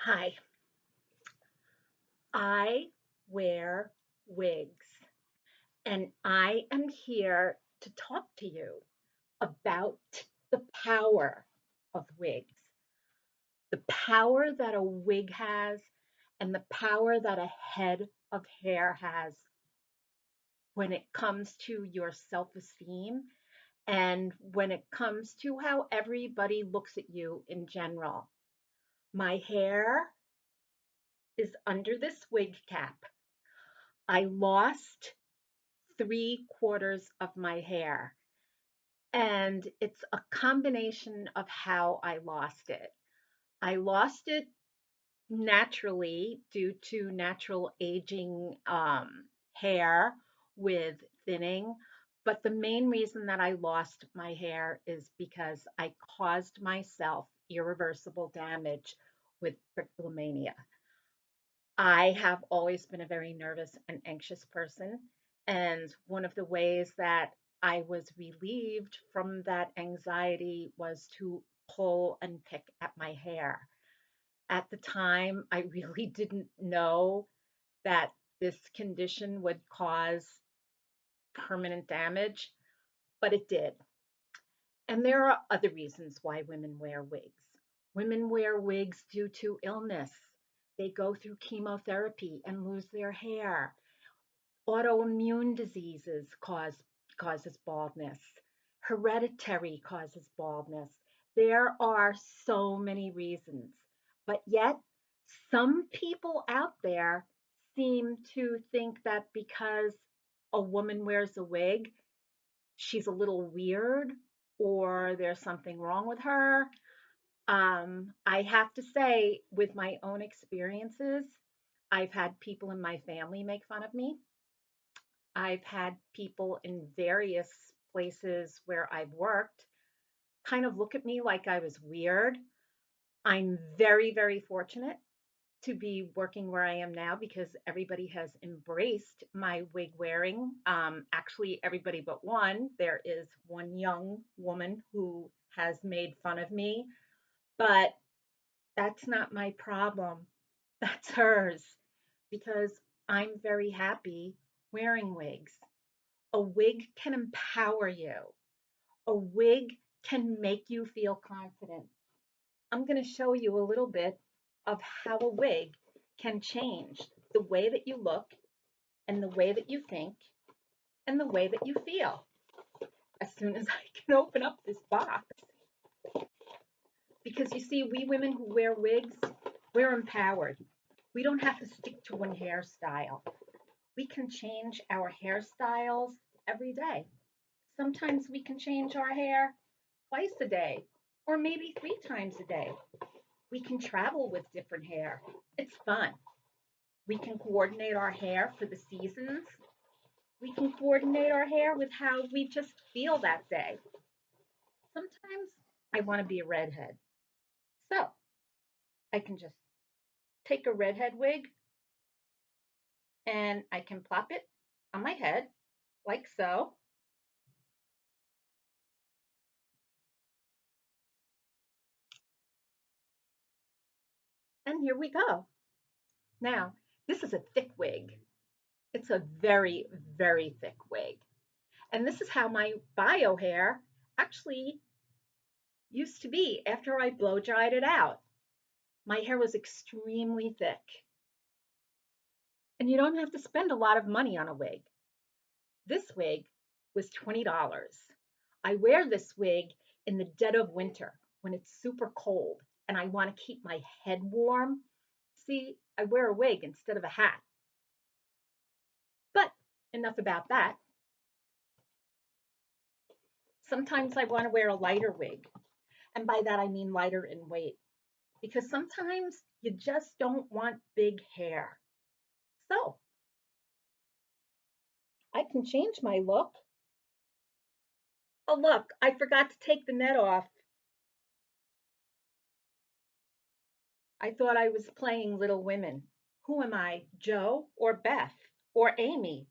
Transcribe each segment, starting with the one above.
Hi, I wear wigs, and I am here to talk to you about the power of wigs, the power that a wig has, and the power that a head of hair has when it comes to your self esteem and when it comes to how everybody looks at you in general. My hair is under this wig cap. I lost 3/4 of my hair. And it's a combination of how I lost it. I lost it naturally due to natural aging hair with thinning. But the main reason that I lost my hair is because I caused myself irreversible damage with trichomania. I have always been a very nervous and anxious person. And one of the ways that I was relieved from that anxiety was to pull and pick at my hair. At the time, I really didn't know that this condition would cause permanent damage, but it did. And there are other reasons why women wear wigs. Women wear wigs due to illness. They go through chemotherapy and lose their hair. Autoimmune diseases causes baldness. Hereditary causes baldness. There are so many reasons. But yet, some people out there seem to think that because a woman wears a wig, she's a little weird or there's something wrong with her. I have to say, with my own experiences, I've had people in my family make fun of me. I've had people in various places where I've worked kind of look at me like I was weird. I'm very, very fortunate to be working where I am now because everybody has embraced my wig wearing. Actually, everybody but one. There is one young woman who has made fun of me, but that's not my problem. That's hers because I'm very happy wearing wigs. A wig can empower you. A wig can make you feel confident. I'm going to show you a little bit of how a wig can change the way that you look and the way that you think and the way that you feel. As soon as I can open up this box, because you see, we women who wear wigs, we're empowered. We don't have to stick to one hairstyle. We can change our hairstyles every day. Sometimes we can change our hair twice a day or maybe 3 times a day. We can travel with different hair. It's fun. We can coordinate our hair for the seasons. We can coordinate our hair with how we just feel that day. Sometimes I want to be a redhead. So I can just take a redhead wig and I can plop it on my head like so. And here we go. Now, this is a thick wig. It's a very, very thick wig. And this is how my bio hair actually used to be after I blow dried it out. My hair was extremely thick. And you don't have to spend a lot of money on a wig. This wig was $20. I wear this wig in the dead of winter when it's super cold and I want to keep my head warm. See, I wear a wig instead of a hat. But enough about that. Sometimes I want to wear a lighter wig. And by that I mean lighter in weight. Because sometimes you just don't want big hair. So I can change my look. Oh, look, I forgot to take the net off. I thought I was playing Little Women. Who am I, Joe or Beth or Amy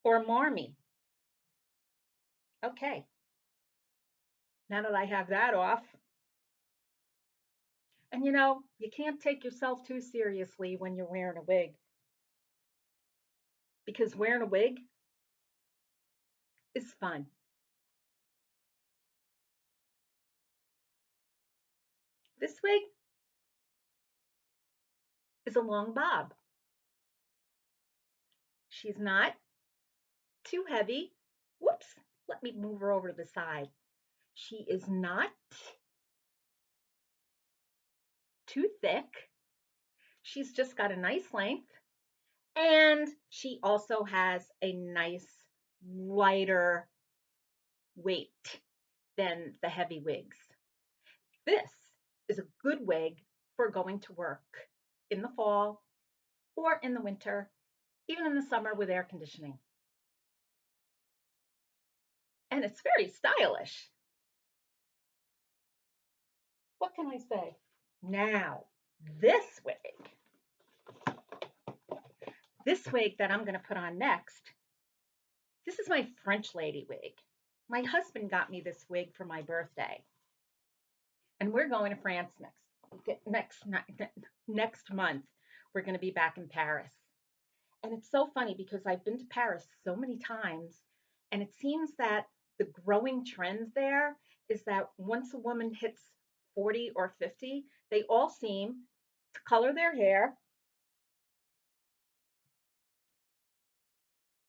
or Marmee? Okay, now that I have that off, And you can't take yourself too seriously when you're wearing a wig because wearing a wig is fun. This wig is a long bob. She's not too heavy. Whoops, let me move her over to the side. She is not too thick. She's just got a nice length. And she also has a nice lighter weight than the heavy wigs. This is a good wig for going to work in the fall or in the winter, even in the summer with air conditioning. And it's very stylish. What can I say? Now, this wig that I'm going to put on next, this is my French Lady Wig. My husband got me this wig for my birthday, and we're going to France next month. We're going to be back in Paris. And it's so funny because I've been to Paris so many times, and it seems that the growing trend there is that once a woman hits 40 or 50, they all seem to color their hair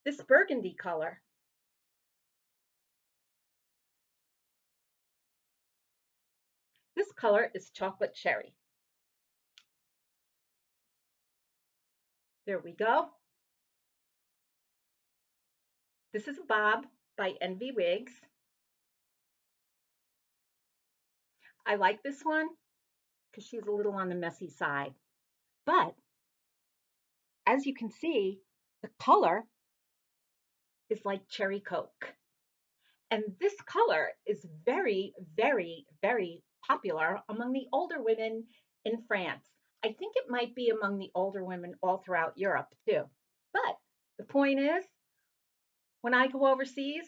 this burgundy color. This color is chocolate cherry. There we go. This is a bob by Envy Wigs. I like this one because she's a little on the messy side. But as you can see, the color is like cherry Coke. And this color is very, very, very popular among the older women in France. I think it might be among the older women all throughout Europe too. But the point is, when I go overseas,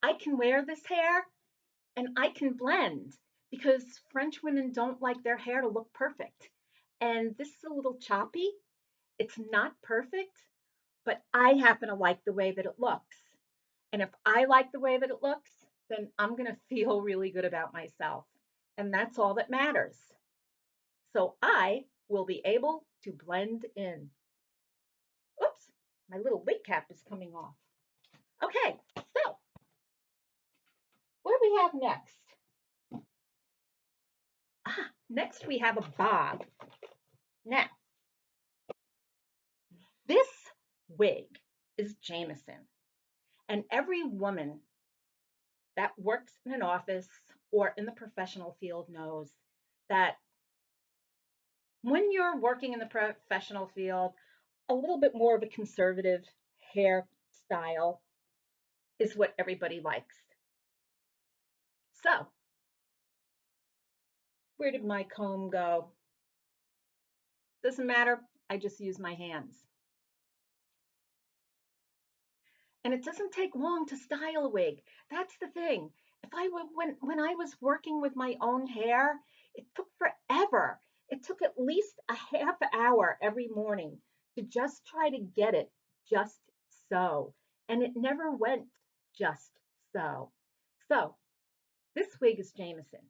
I can wear this hair and I can blend because French women don't like their hair to look perfect. And this is a little choppy. It's not perfect, but I happen to like the way that it looks. And if I like the way that it looks, then I'm going to feel really good about myself. And that's all that matters. So I will be able to blend in. Oops, my little wig cap is coming off. Okay, so what do we have next? Next we have a bob. Now, this wig is Jameson. And every woman that works in an office or in the professional field knows that when you're working in the professional field, a little bit more of a conservative hairstyle is what everybody likes. So, where did my comb go? Doesn't matter. I just use my hands. And it doesn't take long to style a wig. That's the thing. If I when I was working with my own hair, it took forever. It took at least a half hour every morning to just try to get it just so. And it never went just so. So, this wig is Jameson.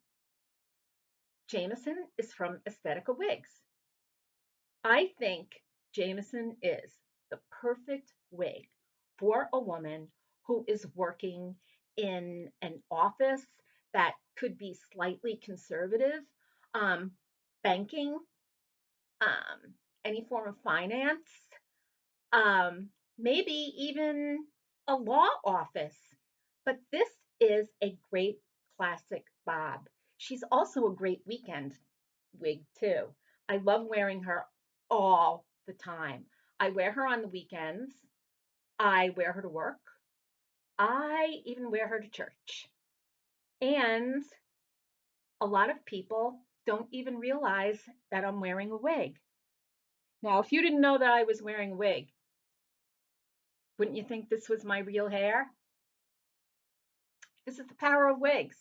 Jamison is from Estetica Wigs. I think Jameson is the perfect wig for a woman who is working in an office that could be slightly conservative, um, banking, any form of finance, maybe even a law office. But this is a great classic bob. She's also a great weekend wig too. I love wearing her all the time. I wear her on the weekends. I wear her to work. I even wear her to church. And a lot of people don't even realize that I'm wearing a wig. Now, if you didn't know that I was wearing a wig, wouldn't you think this was my real hair? This is the power of wigs.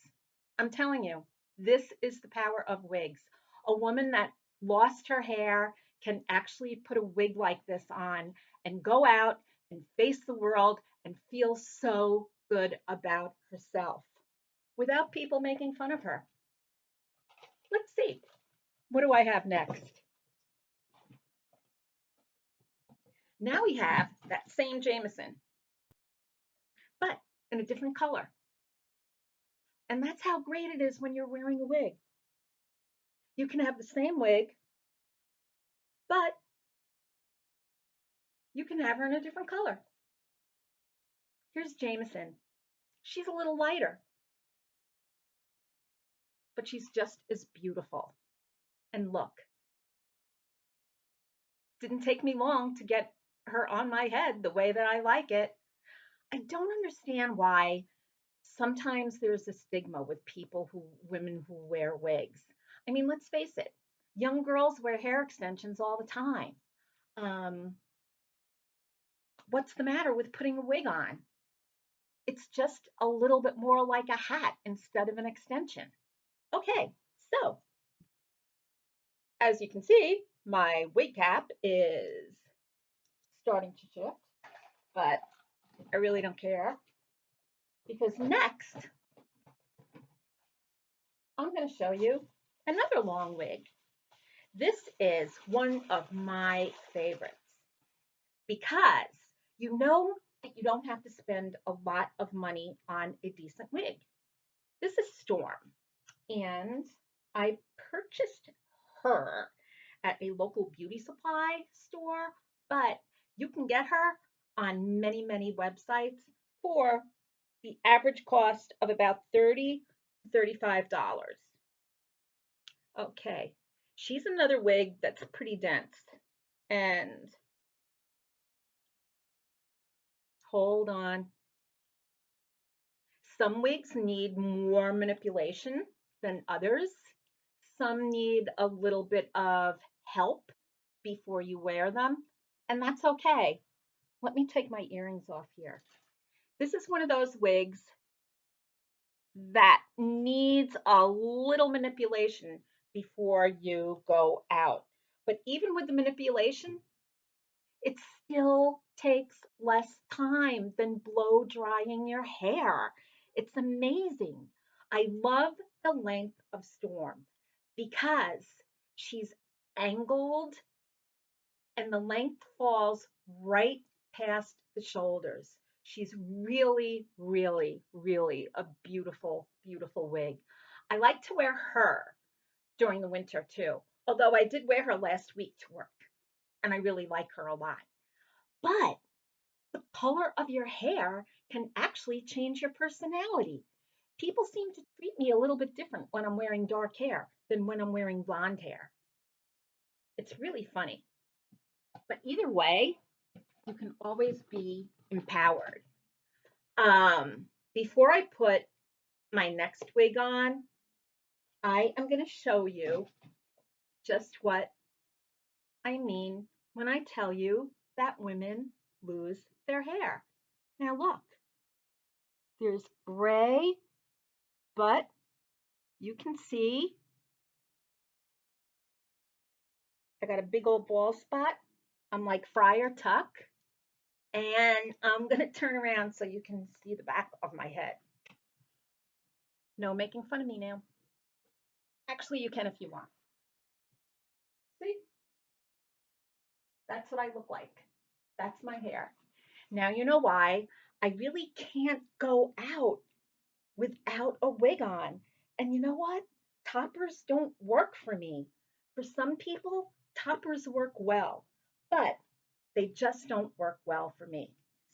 I'm telling you, this is the power of wigs. A woman that lost her hair can actually put a wig like this on and go out and face the world and feel so good about herself without people making fun of her. Let's see. What do I have next? Now we have that same Jameson, but in a different color. And that's how great it is when you're wearing a wig. You can have the same wig, but you can have her in a different color. Here's Jamison. She's a little lighter, but she's just as beautiful. And look, didn't take me long to get her on my head the way that I like it. I don't understand why sometimes there's a stigma with women who wear wigs. I mean, let's face it, young girls wear hair extensions all the time. Um, what's the matter with putting a wig on? It's just a little bit more like a hat instead of an extension. Okay, so as you can see, my wig cap is starting to shift, but I really don't care because next I'm going to show you another long wig. This is one of my favorites because you know that you don't have to spend a lot of money on a decent wig. This is Storm, and I purchased her at a local beauty supply store, but you can get her on many, many websites for the average cost of about $30 to $35. Okay, she's another wig that's pretty dense. And hold on. Some wigs need more manipulation than others. Some need a little bit of help before you wear them, and that's okay. Let me take my earrings off here. This is one of those wigs that needs a little manipulation before you go out. But even with the manipulation, it still takes less time than blow drying your hair. It's amazing. I love the length of Storm because she's angled and the length falls right past the shoulders. She's really, really, really a beautiful, beautiful wig. I like to wear her during the winter too, although I did wear her last week to work and I really like her a lot. But the color of your hair can actually change your personality. People seem to treat me a little bit different when I'm wearing dark hair than when I'm wearing blonde hair. It's really funny. But either way, you can always be empowered. Before I put my next wig on, I am going to show you just what I mean when I tell you that women lose their hair. Now look, there's gray, but you can see I got a big old bald spot. I'm like Friar Tuck. And I'm going to turn around so you can see the back of my head. No making fun of me now. Actually, you can if you want. See? That's what I look like. That's my hair. Now you know why I really can't go out without a wig on. And you know what? Toppers don't work for me. For some people, toppers work well, but they just don't work well for me.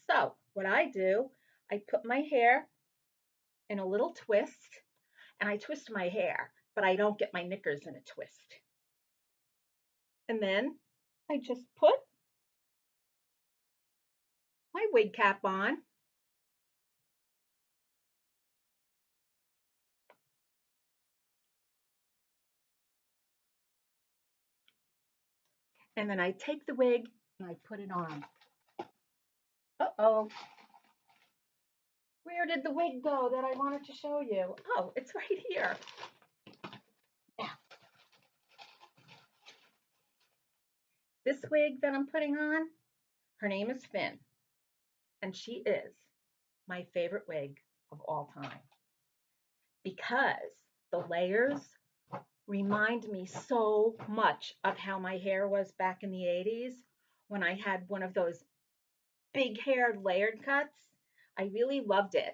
So what I do, I put my hair in a little twist and I twist my hair, but I don't get my knickers in a twist. And then I just put my wig cap on. And then I take the wig and I put it on. Uh-oh. Where did the wig go that I wanted to show you? Oh, it's right here. Now, This wig that I'm putting on, her name is Finn, and she is my favorite wig of all time because the layers remind me so much of how my hair was back in the 80s when I had one of those big haired layered cuts. I really loved it.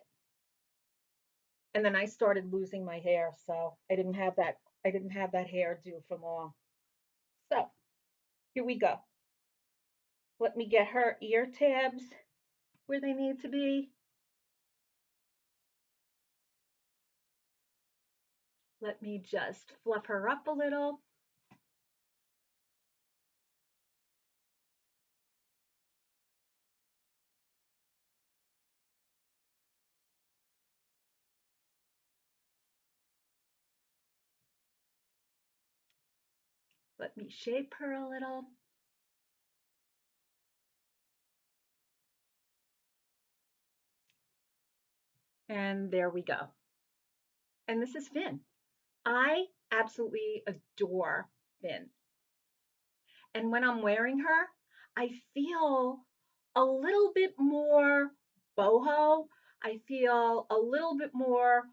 And then I started losing my hair, so I didn't have that hairdo for long. So, here we go. Let me get her ear tabs where they need to be. Let me just fluff her up a little. Let me shape her a little. And there we go. And this is Finn. I absolutely adore Finn. And when I'm wearing her, I feel a little bit more boho. I feel a little bit more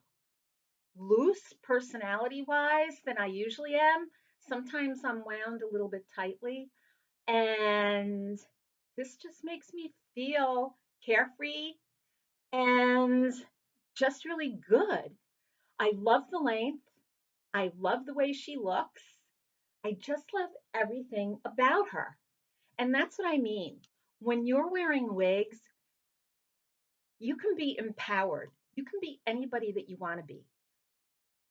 loose personality wise than I usually am. Sometimes I'm wound a little bit tightly. And this just makes me feel carefree and just really good. I love the length. I love the way she looks. I just love everything about her. And that's what I mean. When you're wearing wigs, you can be empowered. You can be anybody that you want to be,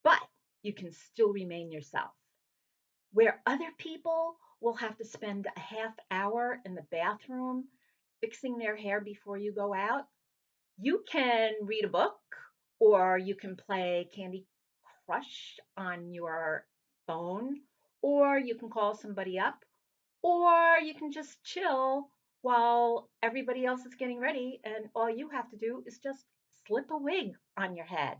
but you can still remain yourself. Where other people will have to spend a half hour in the bathroom fixing their hair before you go out, you can read a book or you can play Candy Crush on your phone, or you can call somebody up, or you can just chill while everybody else is getting ready, and all you have to do is just slip a wig on your head.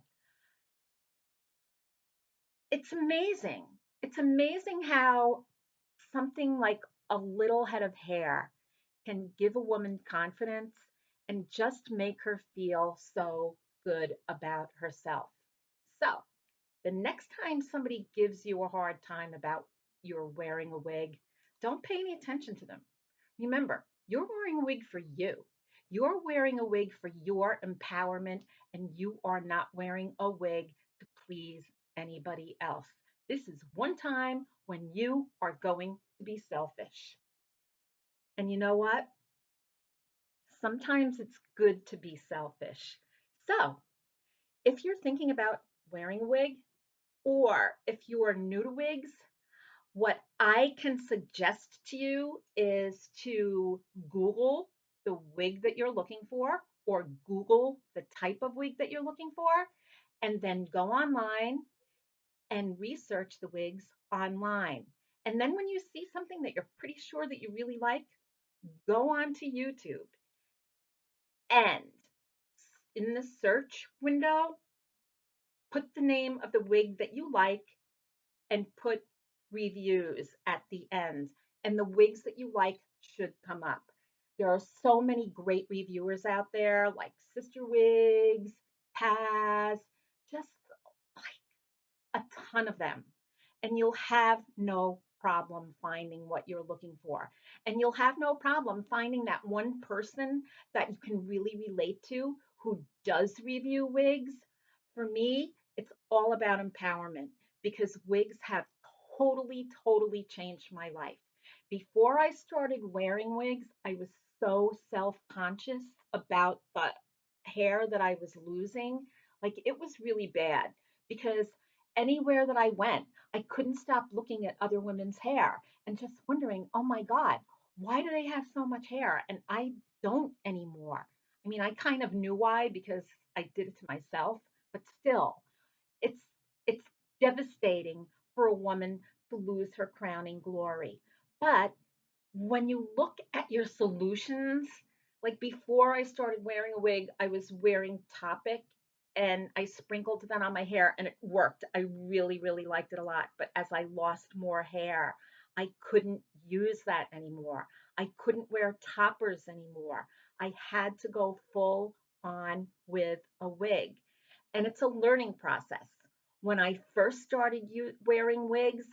It's amazing. It's amazing how something like a little head of hair can give a woman confidence and just make her feel so good about herself. So, the next time somebody gives you a hard time about you're wearing a wig, don't pay any attention to them. Remember, you're wearing a wig for you. You're wearing a wig for your empowerment, and you are not wearing a wig to please anybody else. This is one time when you are going to be selfish. And you know what? Sometimes it's good to be selfish. So, if you're thinking about wearing a wig, or if you are new to wigs, what I can suggest to you is to Google the wig that you're looking for, or Google the type of wig that you're looking for, and then go online and research the wigs online. And then when you see something that you're pretty sure that you really like, go on to YouTube and in the search window, put the name of the wig that you like and put reviews at the end. And the wigs that you like should come up. There are so many great reviewers out there, like Sister Wigs, Paz, just a ton of them. And you'll have no problem finding what you're looking for. And you'll have no problem finding that one person that you can really relate to who does review wigs. For me, it's all about empowerment because wigs have totally changed my life. Before I started wearing wigs, I was so self conscious about the hair that I was losing. Like it was really bad because anywhere that I went, I couldn't stop looking at other women's hair and just wondering, oh my God, why do they have so much hair? And I don't anymore. I mean, I kind of knew why because I did it to myself, but still, it's it's devastating for a woman to lose her crowning glory. But when you look at your solutions, like before I started wearing a wig, I was wearing Topic and I sprinkled that on my hair and it worked. I really liked it a lot. But as I lost more hair, I couldn't use that anymore. I couldn't wear toppers anymore. I had to go full on with a wig. And it's a learning process. When I first started wearing wigs,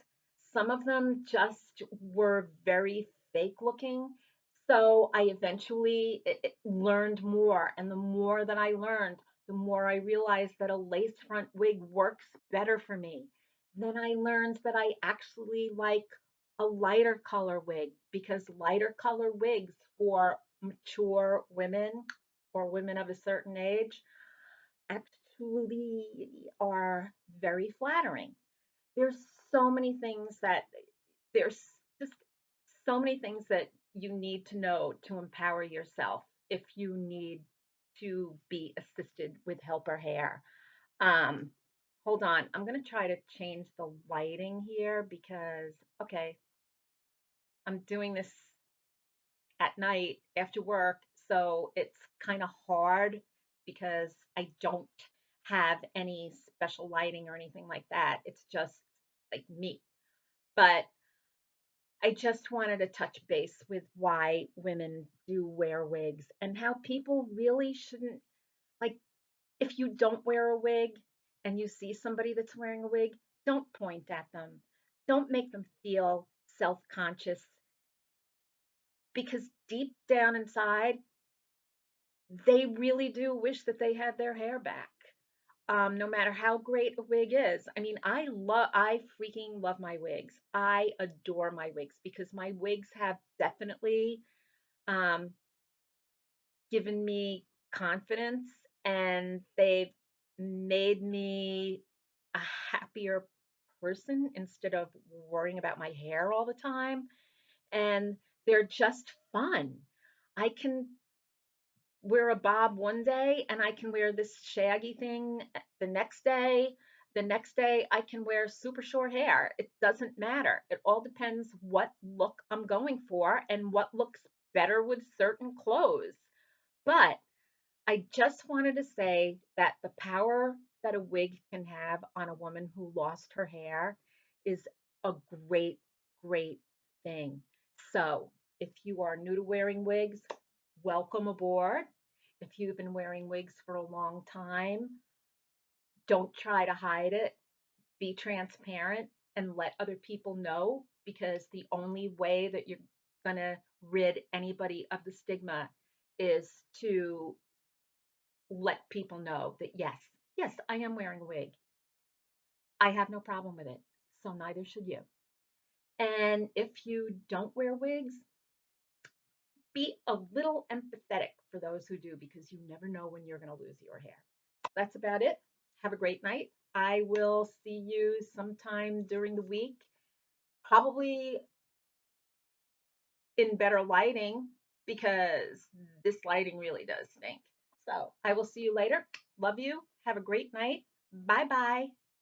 some of them just were very fake looking. So I eventually learned more. And the more that I learned, the more I realized that a lace front wig works better for me. Then I learned that I actually like a lighter color wig because lighter color wigs for mature women or women of a certain age actually are very flattering. There's so many things that there's just so many things that you need to know to empower yourself if you need to be assisted with helper hair. Um, hold on, I'm gonna try to change the lighting here because okay, I'm doing this at night after work, so it's kind of hard because I don't have any special lighting or anything like that. It's just like me. But I just wanted to touch base with why women do wear wigs and how people really shouldn't, like, if you don't wear a wig and you see somebody that's wearing a wig, don't point at them. Don't make them feel self conscious because deep down inside, they really do wish that they had their hair back. No matter how great a wig is. I mean, I freaking love my wigs. I adore my wigs because my wigs have definitely um, given me confidence and they've made me a happier person instead of worrying about my hair all the time. And they're just fun. I can wear a bob one day and I can wear this shaggy thing the next day. The next day I can wear super short hair. It doesn't matter. It all depends what look I'm going for and what looks better with certain clothes. But I just wanted to say that the power that a wig can have on a woman who lost her hair is a great, great thing. So, if you are new to wearing wigs, welcome aboard. If you've been wearing wigs for a long time, don't try to hide it. Be transparent and let other people know because the only way that you're going to rid anybody of the stigma is to let people know that yes, yes, I am wearing a wig. I have no problem with it. So neither should you. And if you don't wear wigs, be a little empathetic for those who do because you never know when you're going to lose your hair. That's about it. Have a great night. I will see you sometime during the week, probably in better lighting because this lighting really does stink. So I will see you later. Love you. Have a great night. Bye bye.